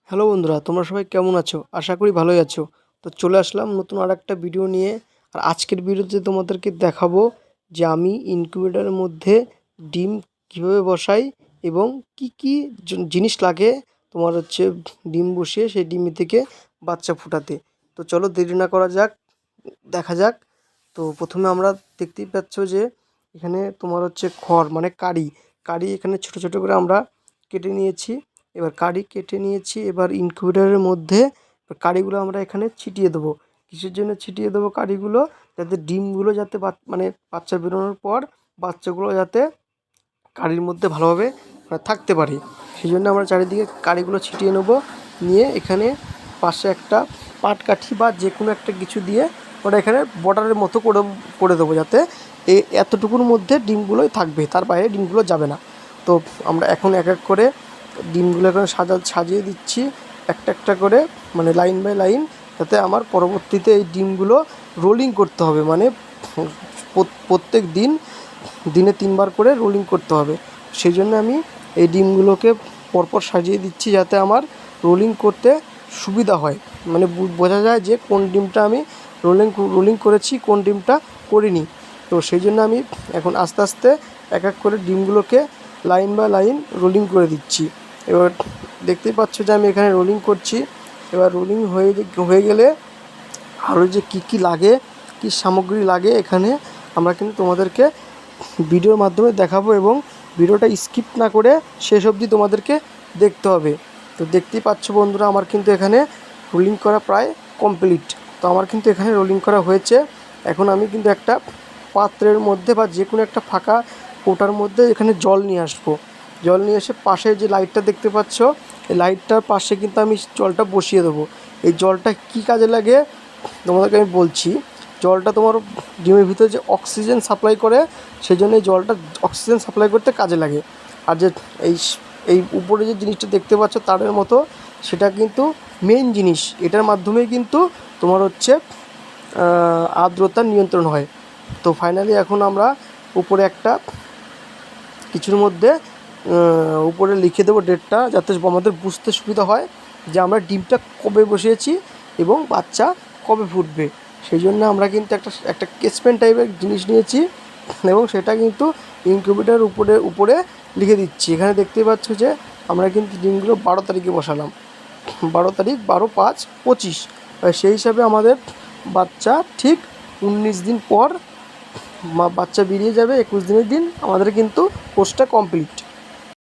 Hello বন্ধুরা, তোমরা সবাই কেমন আছো? আশা করি ভালোই আছো। তো চলে আসলাম নতুন আরেকটা ভিডিও নিয়ে। আর আজকের ভিডিওতে তোমাদেরকে দেখাবো যে আমি ইনকিউবেটরের মধ্যে ডিম কীভাবে বসাই এবং কি জিনিস লাগে তোমার হচ্ছে ডিম বসিয়ে সেই ডিম থেকে বাচ্চা ফোটাতে। তো চলো দেরি না করা যাক, দেখা যাক। তো প্রথমে আমরা দেখতেই পাচ্ছ যে এখানে তোমার হচ্ছে খড় মানে কারি এখানে ছোট ছোট করে আমরা কেটে নিয়েছি। এবার কারি কেটে নিয়েছি, এবার ইনকিউবেটরের মধ্যে কারিগুলো আমরা এখানে ছিটিয়ে দেবো। কিসের জন্য ছিটিয়ে দেবো কারিগুলো? যাতে ডিমগুলো যাতে মানে বাচ্চা বেরোনোর পর বাচ্চাগুলো যাতে কারির মধ্যে ভালোভাবে থাকতে পারে, সেই জন্য আমরা চারিদিকে কারিগুলো ছিটিয়ে নেব। নিয়ে এখানে পাশে একটা পাটকাঠি বা যে কোনো একটা কিছু দিয়ে ওটা এখানে বর্ডারের মতো করে দেবো, যাতে এতটুকুর মধ্যে ডিমগুলোই থাকবে, তার বাইরে ডিমগুলো যাবে না। তো আমরা এখন এক এক করে ডিমগুলো এখানে সাজিয়ে দিচ্ছি একটা একটা করে, মানে লাইন বাই লাইন, যাতে আমার পরবর্তীতে এই ডিমগুলো রোলিং করতে হবে। মানে প্রত্যেক দিনে 3বার করে রোলিং করতে হবে। সেই জন্য আমি এই ডিমগুলোকে পরপর সাজিয়ে দিচ্ছি, যাতে আমার রোলিং করতে সুবিধা হয়, মানে বোঝা যায় যে কোন ডিমটা আমি রোলিং করেছি, কোন ডিমটা করিনি। তো সেই জন্য আমি এখন আস্তে আস্তে এক এক করে ডিমগুলোকে লাইন বাই লাইন রোলিং করে দিচ্ছি। এবার দেখতেই পাচ্ছ যে আমি এখানে রোলিং করছি। এবার রোলিং হয়ে গেলে আরও যে কী লাগে, কী সামগ্রী লাগে, এখানে আমরা কিন্তু তোমাদেরকে ভিডিওর মাধ্যমে দেখাবো এবং ভিডিওটা স্কিপ না করে শেষ অবধি তোমাদেরকে দেখতে হবে। তো দেখতেই পাচ্ছ বন্ধুরা, আমার কিন্তু এখানে রোলিং করা প্রায় কমপ্লিট। তো আমার কিন্তু এখানে রোলিং করা হয়েছে। এখন আমি কিন্তু একটা পাত্রের মধ্যে বা যে কোনো একটা ফাঁকা কৌটার মধ্যে এখানে জল নিয়ে আসবো। জল নিয়ে এসে পাশে যে লাইটটা দেখতে পাচ্ছ, এই লাইটটার পাশে কিন্তু আমি জলটা বসিয়ে দেবো। এই জলটা কী কাজে লাগে তোমাদেরকে আমি বলছি। জলটা তোমার ডিমের ভিতরে যে অক্সিজেন সাপ্লাই করে, সেই জন্য এই জলটা অক্সিজেন সাপ্লাই করতে কাজে লাগে। আর যে এই উপরে যে জিনিসটা দেখতে পাচ্ছ তারের মতো, সেটা কিন্তু মেইন জিনিস। এটার মাধ্যমেই কিন্তু তোমার হচ্ছে আর্দ্রতা নিয়ন্ত্রণ হয়। তো ফাইনালি এখন আমরা উপরে একটা কিছুর মধ্যে উপরে লিখে দেবো ডেটটা, যাতে আমাদের বুঝতে সুবিধা হয় যে আমরা ডিমটা কবে বসিয়েছি এবং বাচ্চা কবে ফুটবে। সেই জন্য আমরা কিন্তু একটা কেসপেন টাইপের জিনিস নিয়েছি এবং সেটা কিন্তু ইনকিউবেটরের উপরে লিখে দিচ্ছি। এখানে দেখতেই পাচ্ছ যে আমরা কিন্তু ডিমগুলো 12 তারিখে বসালাম, 12 তারিখ, 12/5/25। সেই হিসাবে আমাদের বাচ্চা ঠিক 19 দিন পর বাচ্চা বেরিয়ে যাবে। 21 দিনের দিন আমাদের কিন্তু কোর্সটা কমপ্লিট।